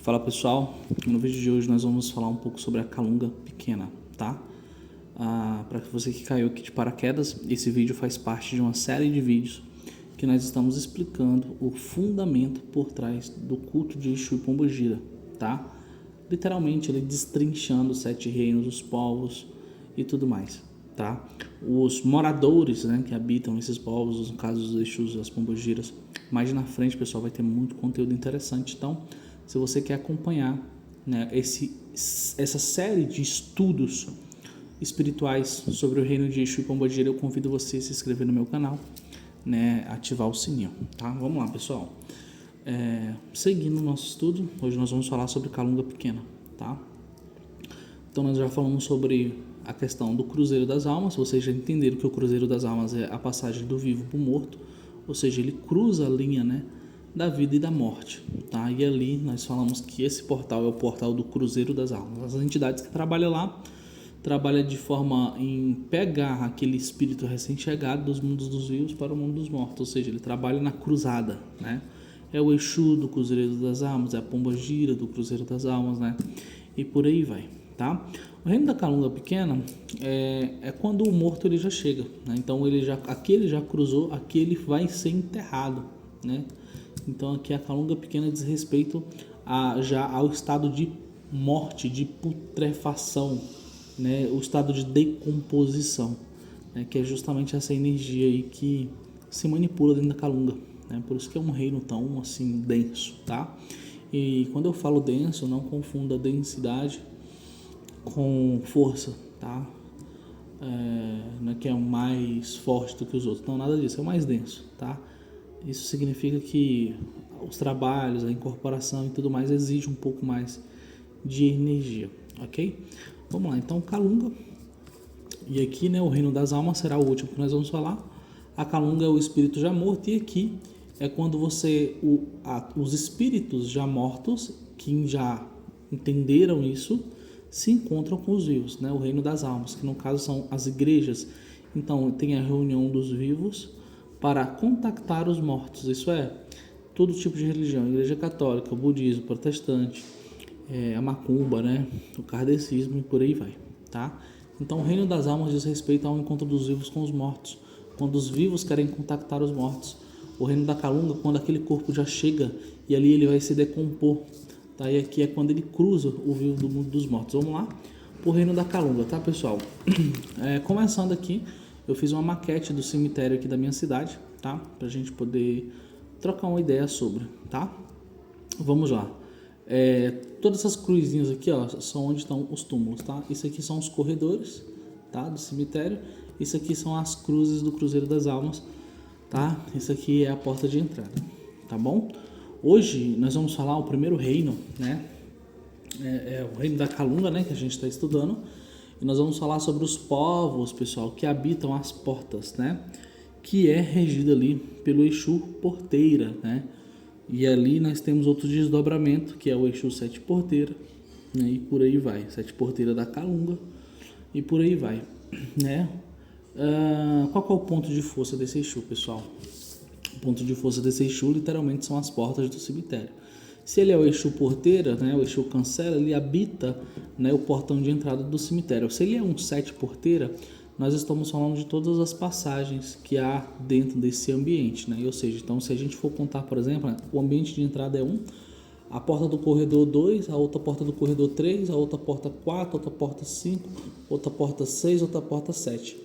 Fala pessoal, no vídeo de hoje nós vamos falar um pouco sobre a calunga pequena, tá? Para você que caiu aqui de paraquedas, esse vídeo faz parte de uma série de vídeos que nós estamos explicando o fundamento por trás do culto de Exu e Pombogira, tá? Literalmente ele destrinchando os 7 reinos, os povos e tudo mais, tá? Os moradores, né, que habitam esses povos, no caso dos Exus e as Pombogiras. Mais na frente, pessoal, vai ter muito conteúdo interessante, então se você quer acompanhar, né, essa série de estudos espirituais sobre o reino de Exu e Pombogira, eu convido você a se inscrever no meu canal, né, ativar o sininho, tá? Vamos lá, pessoal. Seguindo o nosso estudo, hoje nós vamos falar sobre calunga pequena, tá? Então nós já falamos sobre a questão do cruzeiro das almas. Vocês já entenderam que o cruzeiro das almas é a passagem do vivo para o morto, ou seja, ele cruza a linha, né, da vida e da morte, tá? E ali nós falamos que esse portal é o portal do Cruzeiro das Almas. As entidades que trabalham lá trabalham de forma em pegar aquele espírito recém-chegado dos mundos dos vivos para o mundo dos mortos, ou seja, ele trabalha na cruzada, né? É o Exu do Cruzeiro das Almas, é a Pombogira do Cruzeiro das Almas, né? E por aí vai, tá? O reino da calunga pequena é quando o morto ele já chega, né? Então aqui ele já cruzou, aqui ele vai ser enterrado, né? Então aqui a calunga pequena diz respeito já ao estado de morte, de putrefação, né? O estado de decomposição, né? Que é justamente essa energia aí que se manipula dentro da calunga, né? Por isso que é um reino tão assim denso, tá? E quando eu falo denso, não confunda densidade com força, tá? Não é que é o mais forte do que os outros, não, nada disso, é o mais denso, tá? Isso significa que os trabalhos, a incorporação e tudo mais exige um pouco mais de energia, ok? Vamos lá, então calunga. E aqui, né, o reino das almas será o último que nós vamos falar. A calunga é o espírito já morto, e aqui é quando os espíritos já mortos, que já entenderam isso, se encontram com os vivos, né? O reino das almas, que no caso são as igrejas. Então tem a reunião dos vivos para contactar os mortos, isso é, todo tipo de religião, igreja católica, o budismo, protestante, a macumba, né, o kardecismo e por aí vai, tá? Então o reino das almas diz respeito ao encontro dos vivos com os mortos, quando os vivos querem contactar os mortos. O reino da calunga, quando aquele corpo já chega e ali ele vai se decompor, tá? E aqui é quando ele cruza o vivo do mundo dos mortos. Vamos lá, o reino da calunga, tá, pessoal? Começando aqui, eu fiz uma maquete do cemitério aqui da minha cidade, tá? Pra gente poder trocar uma ideia sobre, tá? Vamos lá. Todas essas cruzinhas aqui, ó, são onde estão os túmulos, tá? Isso aqui são os corredores, tá? Do cemitério. Isso aqui são as cruzes do Cruzeiro das Almas, tá? Isso aqui é a porta de entrada, tá bom? Hoje nós vamos falar o primeiro reino, né? O reino da calunga, né? Que a gente está estudando. E nós vamos falar sobre os povos, pessoal, que habitam as portas, né? Que é regido ali pelo Exu Porteira, né? E ali nós temos outro desdobramento, que é o Exu Sete Porteira, né? E por aí vai, Sete Porteira da Calunga, e por aí vai, né? Qual que é o ponto de força desse Exu, pessoal? O ponto de força desse Exu literalmente são as portas do cemitério. Se ele é o Exu Porteira, né, o Exu Cancela, ele habita, né, o portão de entrada do cemitério. Se ele é um Sete Porteira, nós estamos falando de todas as passagens que há dentro desse ambiente, né? Ou seja, então se a gente for contar, por exemplo, né, o ambiente de entrada é 1, a porta do corredor 2, a outra porta do corredor 3, a outra porta 4, outra porta 5, outra porta 6, outra porta 7,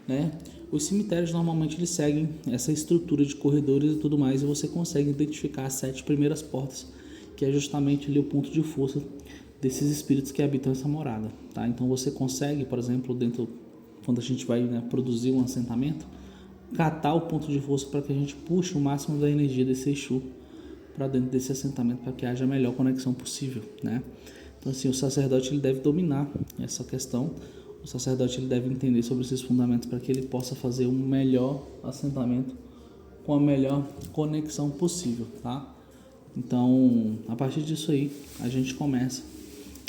né? Os cemitérios normalmente eles seguem essa estrutura de corredores e tudo mais, e você consegue identificar as 7 primeiras portas, que é justamente ali o ponto de força desses espíritos que habitam essa morada, tá? Então você consegue, por exemplo, quando a gente vai, né, produzir um assentamento, catar o ponto de força para que a gente puxe o máximo da energia desse Exu para dentro desse assentamento, para que haja a melhor conexão possível, né? Então assim, o sacerdote ele deve dominar essa questão, o sacerdote ele deve entender sobre esses fundamentos para que ele possa fazer um melhor assentamento com a melhor conexão possível, tá? Então, a partir disso aí, a gente começa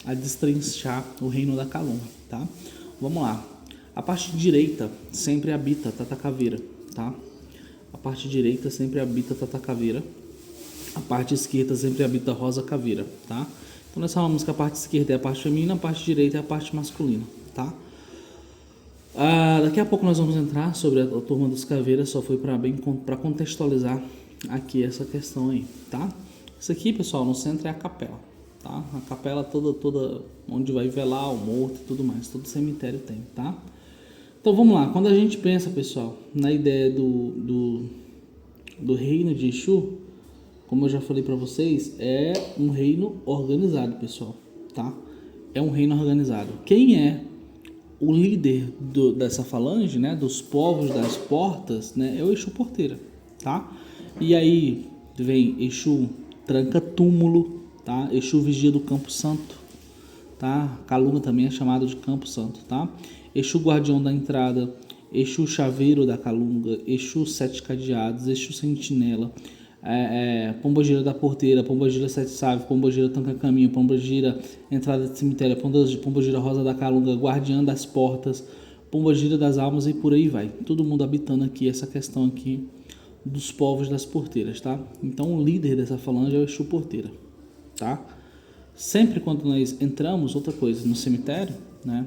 a destrinchar o reino da calunga, tá? Vamos lá. A parte direita sempre habita Tata Caveira, tá? A parte direita sempre habita Tata Caveira. A parte esquerda sempre habita rosa caveira, tá? Então nós falamos que a parte esquerda é a parte feminina, a parte direita é a parte masculina, tá? Daqui a pouco nós vamos entrar sobre a turma dos caveiras, só foi para contextualizar aqui essa questão aí, tá? Isso aqui, pessoal, no centro é a capela, tá? A capela toda onde vai velar o morto e tudo mais, todo cemitério tem, tá? Então vamos lá, quando a gente pensa, pessoal, na ideia do reino de Exu, como eu já falei para vocês, é um reino organizado, pessoal, tá? É um reino organizado. Quem é o líder dessa falange, né, dos povos das portas, né, é o Exu Porteira, tá? E aí vem Exu Tranca Túmulo, tá? Exu Vigia do Campo Santo, tá? Calunga também é chamado de Campo Santo, tá? Exu Guardião da Entrada, Exu Chaveiro da Calunga, Exu Sete Cadeados, Exu Sentinela, Pombagira da Porteira, Pombagira Sete Saves, Pombagira Tanca Caminho, Pombagira Entrada de Cemitério, Pombagira Rosa da Calunga, Guardiã das Portas, Pombagira das Almas e por aí vai. Todo mundo habitando aqui essa questão aqui dos povos das porteiras, tá? Então o líder dessa falange é o Exu Porteira, tá? Sempre quando nós entramos, outra coisa, no cemitério, né?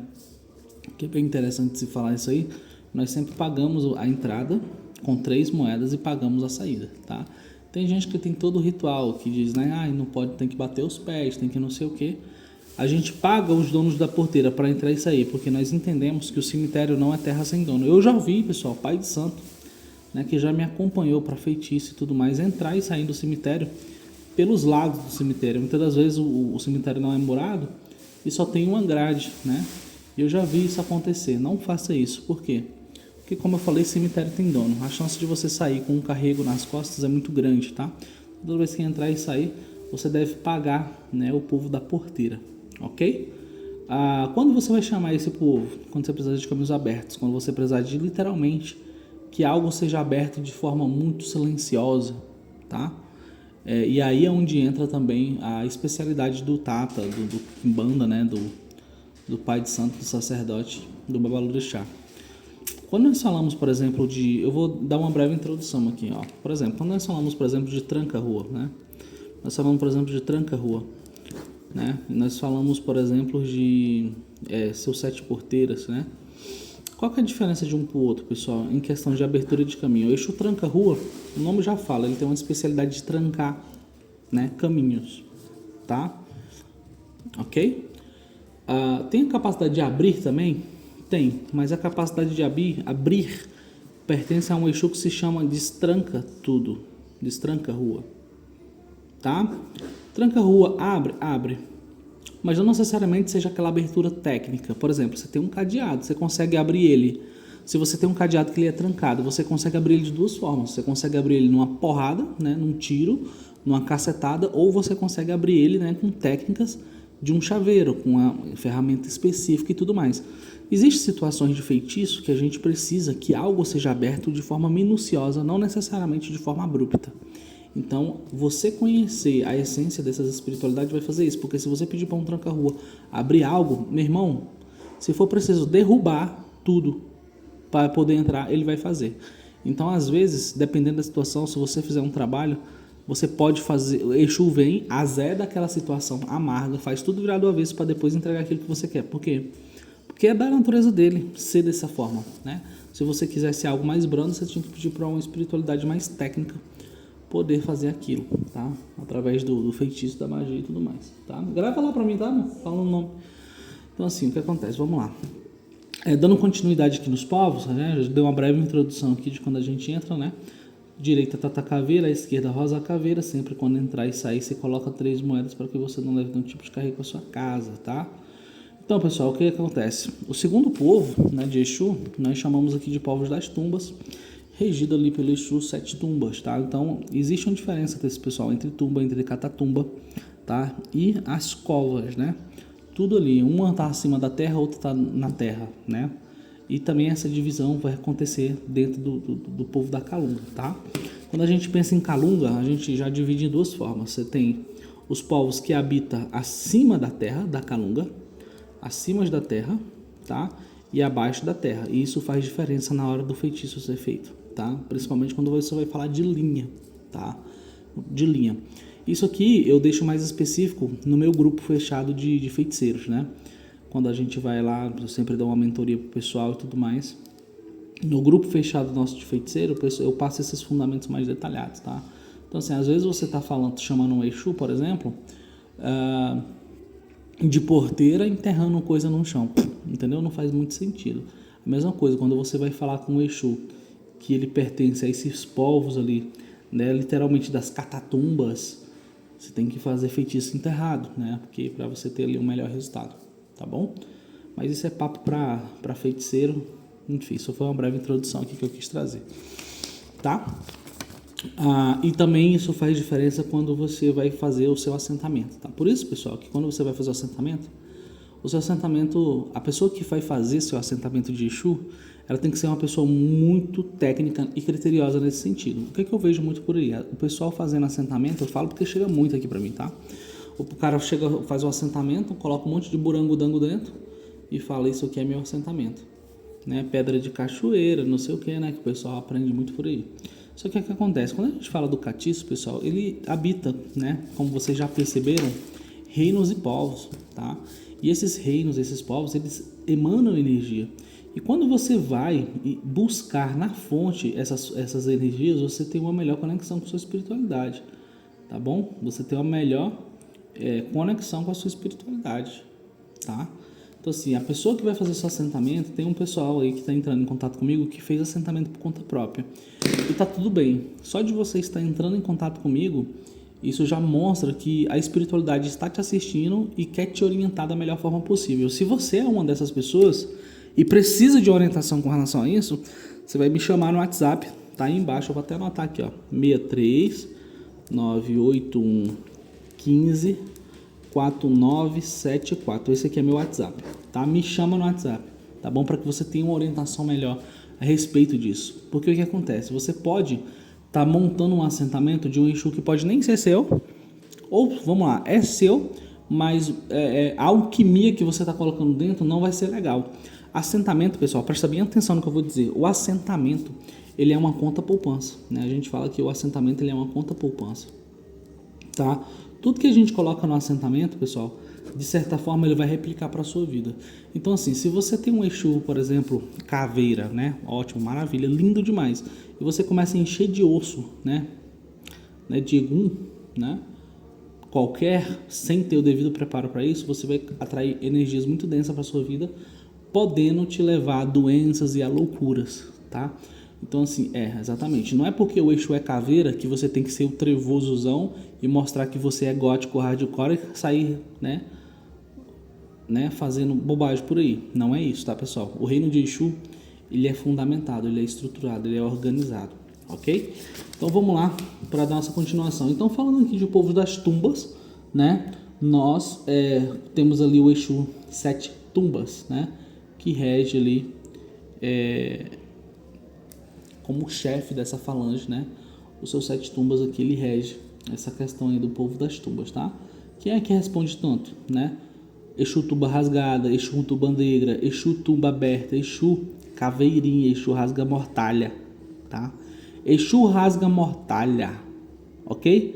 Que é bem interessante se falar isso aí, nós sempre pagamos a entrada com 3 moedas e pagamos a saída, tá? Tem gente que tem todo o ritual, que diz, né, não pode, tem que bater os pés, tem que não sei o que. A gente paga os donos da porteira para entrar e sair, porque nós entendemos que o cemitério não é terra sem dono. Eu já vi, pessoal, pai de santo, né, que já me acompanhou para feitiço e tudo mais, entrar e sair do cemitério pelos lados do cemitério. Muitas das vezes o cemitério não é murado e só tem uma grade, né? E eu já vi isso acontecer. Não faça isso. Por quê? Porque, como eu falei, cemitério tem dono. A chance de você sair com um carrego nas costas é muito grande, tá? Toda vez que entrar e sair, você deve pagar, né, o povo da porteira, ok? Quando você vai chamar esse povo? Quando você precisar de caminhos abertos. Quando você precisar de, literalmente, que algo seja aberto de forma muito silenciosa, tá? E aí é onde entra também a especialidade do Tata, do Kimbanda, né? Do pai de santo, do sacerdote, do Babalorixá. Quando nós falamos, por exemplo, eu vou dar uma breve introdução aqui, ó. Por exemplo, quando nós falamos, por exemplo, de tranca-rua, né? Nós falamos, por exemplo, de tranca-rua, né? Nós falamos, por exemplo, de seus 7 porteiras, né? Qual que é a diferença de um para o outro, pessoal, em questão de abertura de caminho? O Exu tranca-rua, o nome já fala, ele tem uma especialidade de trancar, né, caminhos, tá? Ok? Tem a capacidade de abrir também? Tem, mas a capacidade de abrir pertence a um Exu que se chama destranca tudo, destranca rua, tá? Tranca rua, abre, mas não necessariamente seja aquela abertura técnica. Por exemplo, você tem um cadeado, você consegue abrir ele. Se você tem um cadeado que ele é trancado, você consegue abrir ele de 2 formas. Você consegue abrir ele numa porrada, né, num tiro, numa cacetada, ou você consegue abrir ele, né, com técnicas de um chaveiro, com uma ferramenta específica e tudo mais. Existem situações de feitiço que a gente precisa que algo seja aberto de forma minuciosa, não necessariamente de forma abrupta. Então, você conhecer a essência dessas espiritualidades vai fazer isso, porque se você pedir para um tranca-rua abrir algo, meu irmão, se for preciso derrubar tudo para poder entrar, ele vai fazer. Então, às vezes, dependendo da situação, se você fizer um trabalho, você pode fazer, o Exu vem, azeda aquela situação, amarga, faz tudo virar do avesso para depois entregar aquilo que você quer. Por quê? Porque é da natureza dele ser dessa forma, né? Se você quisesse algo mais brando, você tinha que pedir para uma espiritualidade mais técnica poder fazer aquilo, tá? Através do feitiço, da magia e tudo mais, tá? Grava lá para mim, tá? Fala o nome. Então, assim, o que acontece? Vamos lá. Dando continuidade aqui nos povos, né? Já dei uma breve introdução aqui de quando a gente entra, né? Direita Tata Caveira, a esquerda Rosa Caveira. Sempre quando entrar e sair, você coloca 3 moedas para que você não leve nenhum tipo de carrego para sua casa, tá? Então, pessoal, o que acontece? O segundo povo, né, de Exu, nós chamamos aqui de povos das tumbas, regido ali pelo Exu 7 tumbas, tá? Então, existe uma diferença desse pessoal entre tumba, entre catatumba, tá? E as covas, né? Tudo ali, uma tá acima da terra, outra tá na terra, né? E também essa divisão vai acontecer dentro do povo da Calunga, tá? Quando a gente pensa em Calunga, a gente já divide em 2 formas. Você tem os povos que habitam acima da terra, da Calunga, acima da terra, tá? E abaixo da terra. E isso faz diferença na hora do feitiço ser feito, tá? Principalmente quando você vai falar de linha, tá? de linha. Isso aqui eu deixo mais específico no meu grupo fechado de feiticeiros, né? Quando a gente vai lá, eu sempre dou uma mentoria pro pessoal e tudo mais. No grupo fechado nosso de feiticeiro, eu passo esses fundamentos mais detalhados, tá? Então, assim, às vezes você tá chamando um Exu, por exemplo, de porteira enterrando coisa no chão, entendeu? Não faz muito sentido. A mesma coisa, quando você vai falar com o Exu, que ele pertence a esses povos ali, né? Literalmente das catatumbas, você tem que fazer feitiço enterrado, né? Porque para você ter ali um melhor resultado, tá bom? Mas isso é papo para feiticeiro. Enfim, isso foi uma breve introdução aqui que eu quis trazer, tá? E também isso faz diferença quando você vai fazer o seu assentamento, tá? Por isso, pessoal, que quando você vai fazer o seu assentamento, a pessoa que vai fazer seu assentamento de Exu, ela tem que ser uma pessoa muito técnica e criteriosa nesse sentido. O que eu vejo muito por aí? O pessoal fazendo assentamento, eu falo porque chega muito aqui pra mim, tá? O cara chega, faz um assentamento, coloca um monte de burango-dango dentro e fala, isso aqui é meu assentamento, né? Pedra de cachoeira, não sei o que, né? Que o pessoal aprende muito por aí. Só que o que acontece? Quando a gente fala do catiço, pessoal, ele habita, né? Como vocês já perceberam, reinos e povos, tá? E esses reinos, esses povos, eles emanam energia. E quando você vai buscar na fonte essas energias, você tem uma melhor conexão com a sua espiritualidade, tá bom? Você tem uma melhor conexão com a sua espiritualidade, tá? Então, assim, a pessoa que vai fazer seu assentamento, tem um pessoal aí que está entrando em contato comigo que fez assentamento por conta própria. E tá tudo bem. Só de você estar entrando em contato comigo, isso já mostra que a espiritualidade está te assistindo e quer te orientar da melhor forma possível. Se você é uma dessas pessoas e precisa de orientação com relação a isso, você vai me chamar no WhatsApp, tá aí embaixo, eu vou até anotar aqui, ó, 63 981 15 4974. Esse aqui é meu WhatsApp, tá? Me chama no WhatsApp, tá bom? Para que você tenha uma orientação melhor a respeito disso. Porque o que acontece? Você pode estar montando um assentamento de um Exu que pode nem ser seu, ou, vamos lá, é seu, mas a alquimia que você está colocando dentro não vai ser legal. Assentamento, pessoal, presta bem atenção no que eu vou dizer. O assentamento, ele é uma conta poupança, né? A gente fala que o assentamento ele é uma conta poupança, tá? Tudo que a gente coloca no assentamento, pessoal, de certa forma ele vai replicar para a sua vida. Então, assim, se você tem um Exu, por exemplo, caveira, né? Ótimo, maravilha, lindo demais. E você começa a encher de osso, né? De egum, né? Qualquer, sem ter o devido preparo para isso, você vai atrair energias muito densas para sua vida, podendo te levar a doenças e a loucuras, tá? Então, assim, exatamente. Não é porque o Exu é caveira que você tem que ser o trevosozão e mostrar que você é gótico, hardcore e sair, né, fazendo bobagem por aí. Não é isso, tá, pessoal? O reino de Exu, ele é fundamentado, ele é estruturado, ele é organizado, ok? Então, vamos lá para a nossa continuação. Então, falando aqui de povo das tumbas, né, nós temos ali o Exu Sete Tumbas, né, que rege ali como chefe dessa falange, né? O seu Sete Tumbas aqui, ele rege essa questão aí do povo das tumbas, tá? Quem é que responde tanto, né? Exu Tumba Rasgada, Exu Tumba Negra, Exu Tumba Aberta, Exu Caveirinha, Exu Rasga Mortalha, tá? Exu Rasga Mortalha, ok?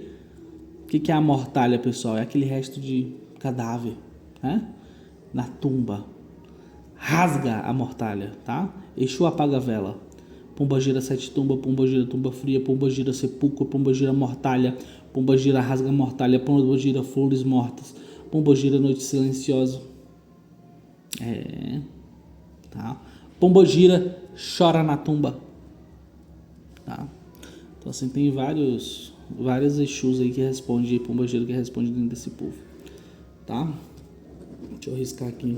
O que é a mortalha, pessoal? É aquele resto de cadáver, né? Na tumba. Rasga a mortalha, tá? Exu Apaga a Vela. Pomba gira sete tumba, pomba gira tumba fria, pomba gira sepulcro, pomba gira mortalha, pomba gira rasga mortalha, pomba gira flores mortas, pomba gira noite silenciosa. Tá? Pomba gira chora na tumba. Tá? Então assim, tem vários Exus aí que respondem, pomba gira que responde dentro desse povo. Tá? Deixa eu riscar aqui.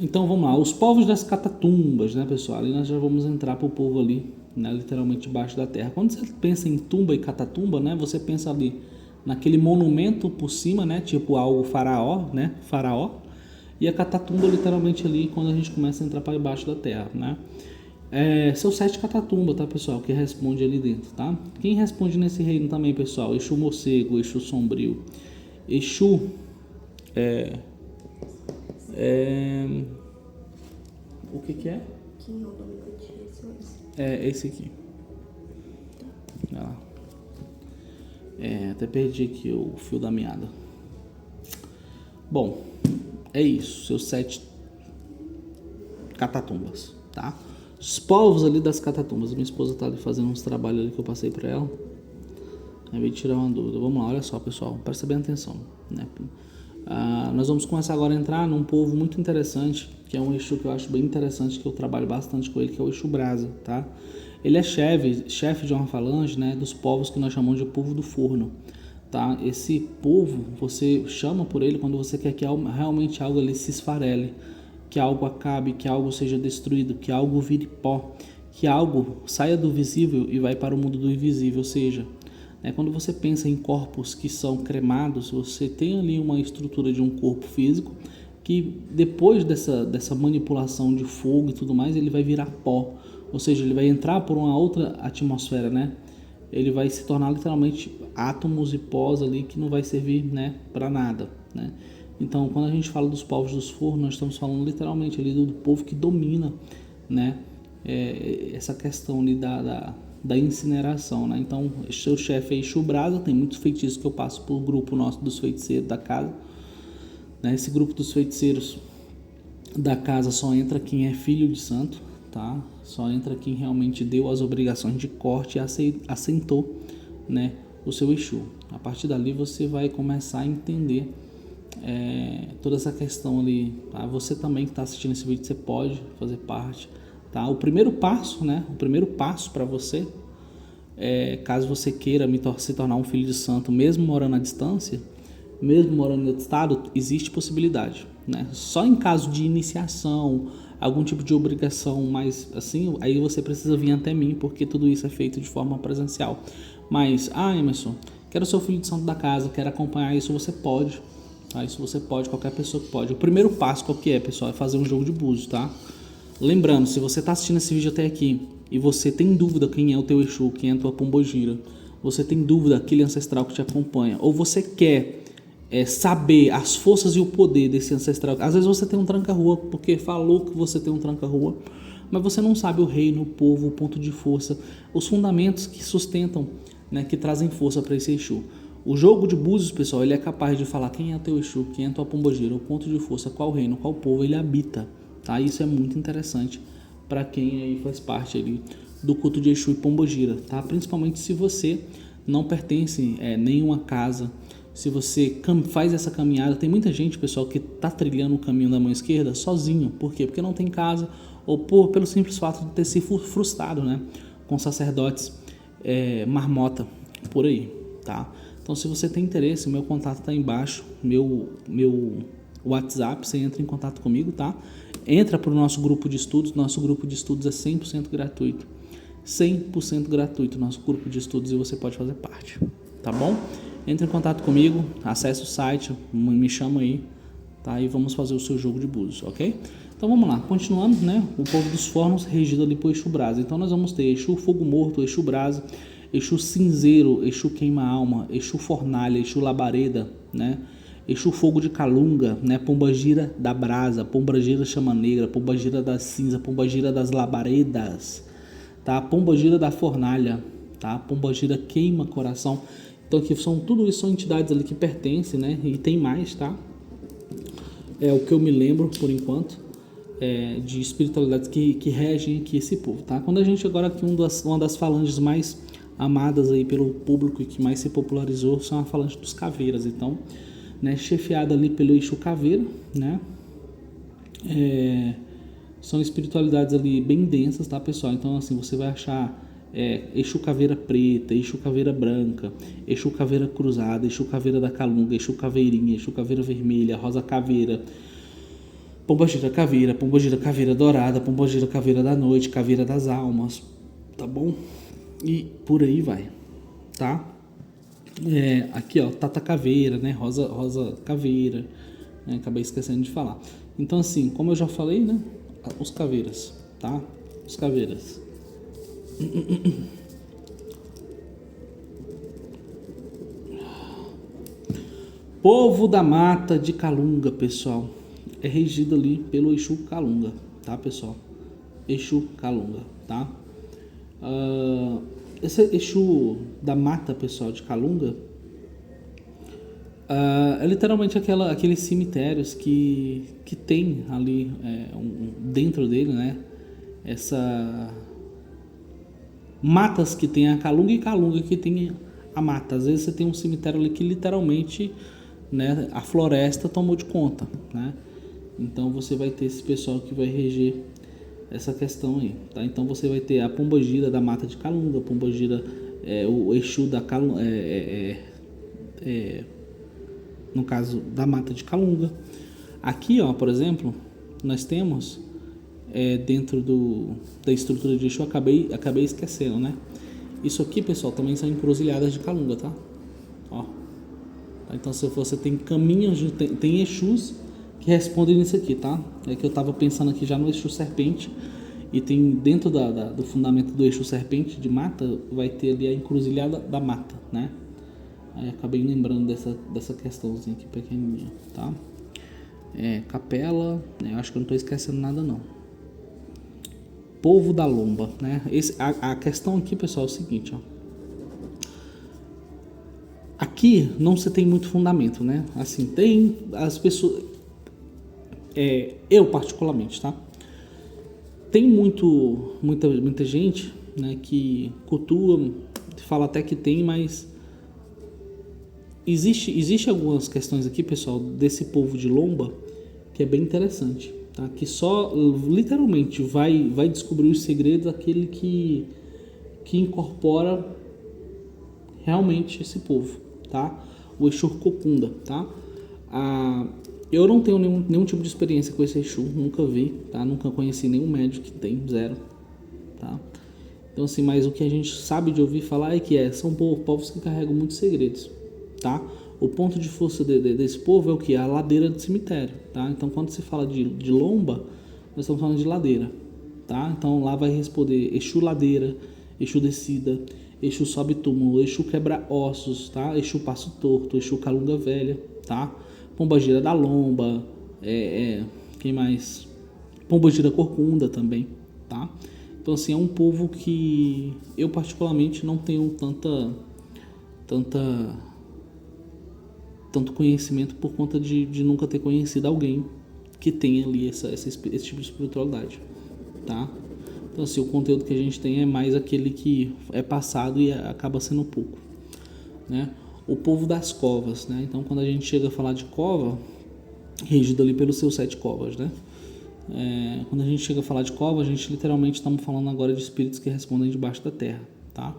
Então vamos lá, os povos das catatumbas, né, pessoal? Ali nós já vamos entrar para o povo ali, né, literalmente debaixo da terra. Quando você pensa em tumba e catatumba, né, você pensa ali naquele monumento por cima, né, tipo algo faraó, né, faraó. E a catatumba literalmente ali quando a gente começa a entrar para debaixo da terra, né? São 7 catatumbas, tá, pessoal, que responde ali dentro, tá? Quem responde nesse reino também, pessoal? Exu Morcego, Exu Sombrio, Exu o que é? Quem é o nome do dia? É esse aqui. Olha lá. Até perdi aqui o fio da meada. Bom, é isso, seus 7 catatumbas, tá? Os povos ali das catatumbas. Minha esposa tá ali fazendo uns trabalhos ali que eu passei para ela. Aí veio tirar uma dúvida. Vamos lá, olha só, pessoal, presta bem atenção, né? Nós vamos começar agora a entrar num povo muito interessante, que é um Exu que eu acho bem interessante, que eu trabalho bastante com ele, que é o Exu Brasa, tá? Ele é chefe de uma falange, né, dos povos que nós chamamos de povo do forno, tá? Esse povo, você chama por ele quando você quer que realmente algo ali se esfarele, que algo acabe, que algo seja destruído, que algo vire pó, que algo saia do visível e vai para o mundo do invisível, ou seja, quando você pensa em corpos que são cremados, você tem ali uma estrutura de um corpo físico que depois dessa manipulação de fogo e tudo mais, ele vai virar pó, ou seja, ele vai entrar por uma outra atmosfera, né? Ele vai se tornar literalmente átomos e pós ali que não vai servir, né, para nada, né? Então, quando a gente fala dos povos dos fornos, nós estamos falando literalmente ali do povo que domina, né, essa questão ali da incineração, né? Então, seu chefe é Exu Brasa, tem muitos feitiços que eu passo pro grupo nosso dos feiticeiros da casa, né? Esse grupo dos feiticeiros da casa só entra quem é filho de santo, tá? Só entra quem realmente deu as obrigações de corte e assentou, né, o seu Exu. A partir dali você vai começar a entender toda essa questão ali, tá? Você também que está assistindo esse vídeo, você pode fazer parte, tá? O primeiro passo, né? O primeiro passo para você, caso você queira se tornar um filho de santo, mesmo morando à distância, mesmo morando em outro estado, existe possibilidade, né? Só em caso de iniciação, algum tipo de obrigação, mas assim, aí você precisa vir até mim, porque tudo isso é feito de forma presencial. Mas, Emerson, quero ser o filho de santo da casa, quero acompanhar isso, você pode, tá? Isso você pode, qualquer pessoa que pode. O primeiro passo, qual que é, pessoal? É fazer um jogo de búzios, tá? Lembrando, se você está assistindo esse vídeo até aqui e você tem dúvida quem é o teu Exu, quem é a tua pombogira, você tem dúvida aquele ancestral que te acompanha, ou você quer saber as forças e o poder desse ancestral, às vezes você tem um tranca-rua porque falou que você tem um tranca-rua, mas você não sabe o reino, o povo, o ponto de força, os fundamentos que sustentam, né, que trazem força para esse Exu. O jogo de búzios, pessoal, ele é capaz de falar quem é teu Exu, quem é tua pombogira, o ponto de força, qual reino, qual povo ele habita, tá? Isso é muito interessante para quem aí faz parte ali do culto de Exu e pombogira, tá? Principalmente se você não pertence a nenhuma casa, se você faz essa caminhada. Tem muita gente, pessoal, que tá trilhando o caminho da mão esquerda sozinho. Por quê? Porque não tem casa, ou pelo simples fato de ter se frustrado, né, com sacerdotes marmota por aí, tá? Então, se você tem interesse, meu contato tá embaixo, meu WhatsApp, você entra em contato comigo, tá? Entra para o nosso grupo de estudos. Nosso grupo de estudos é 100% gratuito. 100% gratuito nosso grupo de estudos, e você pode fazer parte, tá bom? Entre em contato comigo, acesse o site, me chama aí, tá? E vamos fazer o seu jogo de búzios, ok? Então vamos lá, continuando, né? O povo dos fornos regido ali por Exu Brasa. Então nós vamos ter Exu Fogo Morto, Exu Brasa, Exu Cinzeiro, Exu Queima Alma, Exu Fornalha, Exu Labareda, né? Exu Fogo de Calunga, né? Pombagira da Brasa, Pombagira Chama Negra, Pombagira da Cinza, Pombagira das Labaredas, tá? Pombagira da Fornalha, tá? Pombagira Queima Coração. Então aqui tudo isso são entidades ali que pertencem, né? E tem mais, tá? É o que eu me lembro por enquanto, de espiritualidades que regem aqui esse povo, tá? Quando a gente agora aqui uma das falanges mais amadas aí pelo público e que mais se popularizou são a falange dos caveiras. Então, né, chefiada ali pelo Exu Caveira, né? São espiritualidades ali bem densas, tá, pessoal? Então, assim, você vai achar Exu Caveira Preta, Exu Caveira Branca, Exu Caveira Cruzada, Exu Caveira da Calunga, Exu Caveirinha, Exu Caveira Vermelha, Rosa Caveira, Pombagira Caveira Dourada, Pombagira Caveira da Noite, Caveira das Almas, tá bom? E por aí vai, tá? Aqui, ó, Tata Caveira, né? Rosa Caveira, né? Acabei esquecendo de falar. Então, assim, como eu já falei, né? Os caveiras, tá? Os caveiras. Povo da Mata de Calunga, pessoal, é regido ali pelo Exu Calunga, tá, pessoal? Exu Calunga, tá? Esse Exu da Mata, pessoal, de Calunga, É literalmente aqueles cemitérios que tem ali dentro dele, né? Essa matas que tem a calunga e calunga que tem a mata. Às vezes você tem um cemitério ali que literalmente, né, a floresta tomou de conta, né? Então você vai ter esse pessoal que vai reger essa questão aí, tá? Então você vai ter a pombogira da mata de calunga, a pombogira, o Exu da calunga, no caso da mata de calunga. Aqui, ó, por exemplo, nós temos dentro da estrutura de Exu, acabei esquecendo, né? Isso aqui, pessoal, também são encruzilhadas de calunga, tá? Ó. Então, se você tem caminhos, tem Exus que respondem nisso aqui, tá? É que eu tava pensando aqui já no Exu Serpente, e tem dentro do fundamento do Exu Serpente de mata, vai ter ali a encruzilhada da mata, né? Aí acabei lembrando dessa questãozinha aqui pequenininha, tá? Capela, eu acho que eu não tô esquecendo nada não. Povo da Lomba, né? A questão aqui, pessoal, é o seguinte, ó. Aqui não se tem muito fundamento, né? Assim, tem as pessoas... eu particularmente, tá? Tem muita gente, né, que cultua, fala até que tem, mas existe algumas questões aqui, pessoal, desse povo de Lomba que é bem interessante, tá? Que só literalmente vai descobrir os segredos daquele que incorpora realmente esse povo, tá? O Exu Cocunda, tá? Eu não tenho nenhum tipo de experiência com esse Exu, nunca vi, tá? Nunca conheci nenhum médico que tem, zero, tá? Então assim, mas o que a gente sabe de ouvir falar é que são povos que carregam muitos segredos, tá? O ponto de força desse povo é o que? A ladeira do cemitério, tá? Então quando se fala de lomba, nós estamos falando de ladeira, tá? Então lá vai responder Exu ladeira, Exu descida, Exu sobe túmulo, Exu quebra ossos, tá? Exu passo torto, Exu calunga velha, tá? Pombagira da lomba, quem mais? Pombagira corcunda também, tá? Então assim, é um povo que eu particularmente não tenho tanto conhecimento por conta de nunca ter conhecido alguém que tenha ali esse tipo de espiritualidade, tá? Então assim, o conteúdo que a gente tem é mais aquele que é passado e acaba sendo pouco, né? O povo das covas, né? Então quando a gente chega a falar de cova, regido ali pelos seus 7 covas, né? Quando a gente chega a falar de cova, a gente literalmente estamos falando agora de espíritos que respondem debaixo da terra, tá?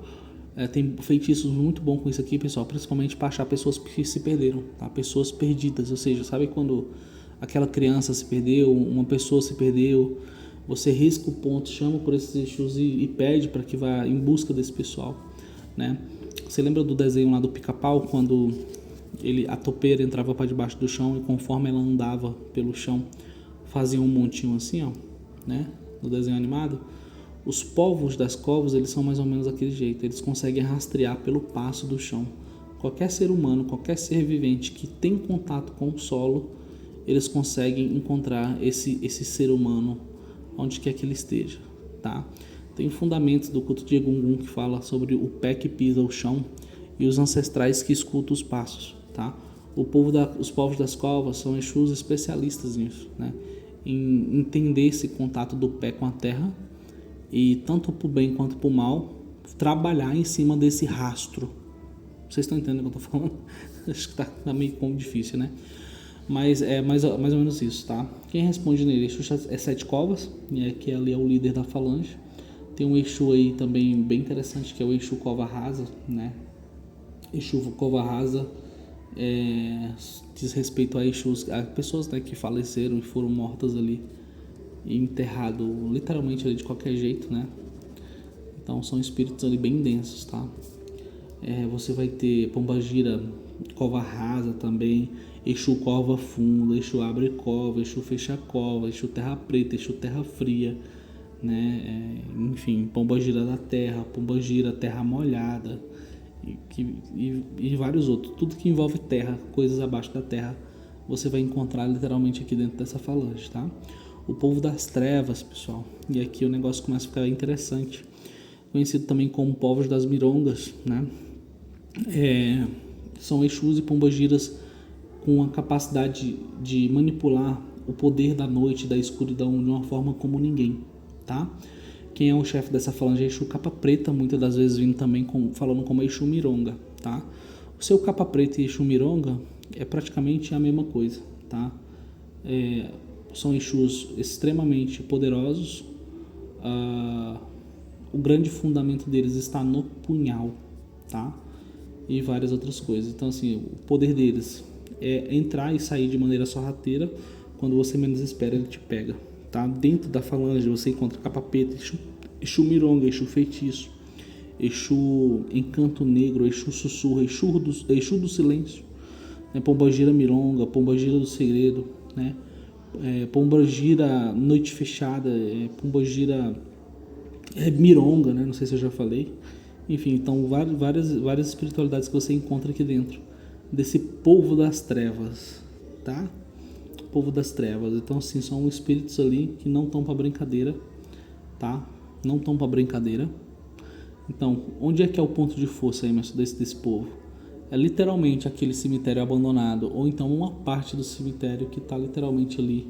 Tem feitiços muito bons com isso aqui, pessoal, principalmente para achar pessoas que se perderam, tá? Pessoas perdidas, ou seja, sabe quando aquela criança se perdeu, uma pessoa se perdeu, você risca o ponto, chama por esses Exus e pede para que vá em busca desse pessoal, né? Você lembra do desenho lá do Pica-Pau, quando a topeira entrava para debaixo do chão e conforme ela andava pelo chão, fazia um montinho assim, ó, né? No desenho animado. Os povos das covas, eles são mais ou menos daquele jeito. Eles conseguem rastrear pelo passo do chão. Qualquer ser humano, qualquer ser vivente que tem contato com o solo, eles conseguem encontrar esse ser humano onde quer que ele esteja, tá? Tem fundamentos do culto de Egungun que fala sobre o pé que pisa o chão e os ancestrais que escutam os passos, tá? Os povos das covas são Exus especialistas nisso, né? Em entender esse contato do pé com a terra e tanto para o bem quanto para o mal trabalhar em cima desse rastro. Vocês estão entendendo o que eu estou falando? Acho que tá meio como difícil, né? Mas é mais ou menos isso, tá? Quem responde nele é 7 covas, que ali é o líder da falange. Tem um Exu aí também bem interessante, que é o Exu Cova Rasa, né? Exu Cova Rasa diz respeito a Exus, a pessoas, né, que faleceram e foram mortas ali e enterrado literalmente ali de qualquer jeito, né? Então são espíritos ali bem densos, tá? Você vai ter Pombagira Cova Rasa também, Exu Cova Funda, Exu Abre Cova, Exu Fecha Cova, Exu Terra Preta, Exu Terra Fria, né? Enfim, Pombagira da Terra, Pombagira Terra Molhada e vários outros. Tudo que envolve terra, coisas abaixo da terra, você vai encontrar literalmente aqui dentro dessa falange, tá? O povo das trevas, pessoal, e aqui o negócio começa a ficar interessante, conhecido também como povos das mirongas, né? São Exus e Pombagiras com a capacidade de manipular o poder da noite, da escuridão de uma forma como ninguém, tá? Quem é o chefe dessa falange é Exu Capa Preta, muitas das vezes vindo também falando como Exu Mironga, tá? O seu Capa Preta e Exu Mironga é praticamente a mesma coisa, tá? São Exus extremamente poderosos. O grande fundamento deles está no punhal, tá? E várias outras coisas. Então, assim, o poder deles é entrar e sair de maneira sorrateira. Quando você menos espera, ele te pega, tá? Dentro da falange você encontra Capa Preta, Exu Mironga, Exu Feitiço, Exu Encanto Negro, Exu Sussurro, Exu do Silêncio, né? Pombagira Mironga, Pombagira do Segredo, né? Pombagira Noite Fechada, Pombagira Mironga, né? Não sei se eu já falei. Enfim, então várias espiritualidades que você encontra aqui dentro desse povo das trevas, tá? Povo das trevas. Então, assim, são espíritos ali que não estão para brincadeira, tá? Não estão para brincadeira. Então, onde é que é o ponto de força aí, desse povo? É literalmente aquele cemitério abandonado, ou então uma parte do cemitério que está literalmente ali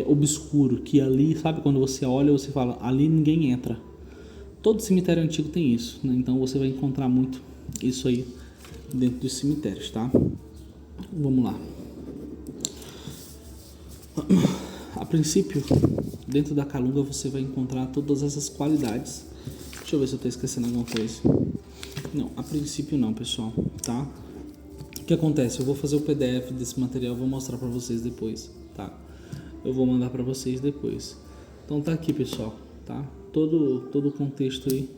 obscuro, que ali, sabe, quando você olha, você fala, ali ninguém entra. Todo cemitério antigo tem isso, né? Então você vai encontrar muito isso aí dentro dos cemitérios, tá? Vamos lá. A princípio, dentro da Calunga você vai encontrar todas essas qualidades. Deixa eu ver se eu estou esquecendo alguma coisa. Não, a princípio não, pessoal, tá? O que acontece? Eu vou fazer o PDF desse material, vou mostrar para vocês depois, tá? Eu vou mandar para vocês depois. Então tá aqui, pessoal, tá? Todo o contexto aí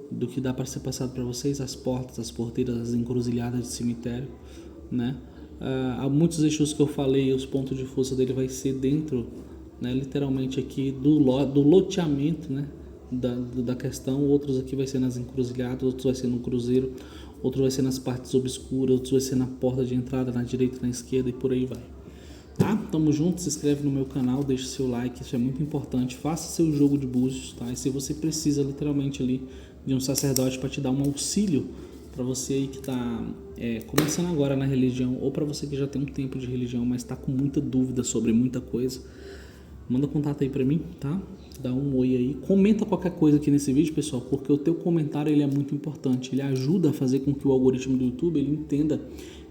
do que dá para ser passado para vocês, as portas, as porteiras, as encruzilhadas de cemitério, né? Há muitos eixos que eu falei, os pontos de força dele vai ser dentro, né, literalmente aqui do loteamento, né, da questão. Outros aqui vai ser nas encruzilhadas, outros vai ser no cruzeiro, outros vai ser nas partes obscuras, outros vai ser na porta de entrada, na direita, na esquerda e por aí vai. Tá? Tamo junto, se inscreve no meu canal, deixa seu like, isso é muito importante. Faça seu jogo de búzios, tá? E se você precisa literalmente ali de um sacerdote para te dar um auxílio, para você aí que tá começando agora na religião, ou para você que já tem um tempo de religião, mas tá com muita dúvida sobre muita coisa, manda contato aí para mim, tá? Dá um oi aí, comenta qualquer coisa aqui nesse vídeo, pessoal, porque o teu comentário ele é muito importante, ele ajuda a fazer com que o algoritmo do YouTube ele entenda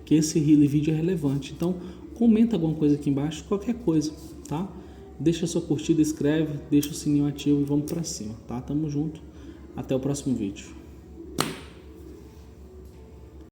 que esse vídeo é relevante. Então comenta alguma coisa aqui embaixo, qualquer coisa, tá? Deixa sua curtida, escreve, deixa o sininho ativo e vamos pra cima, tá? Tamo junto, até o próximo vídeo.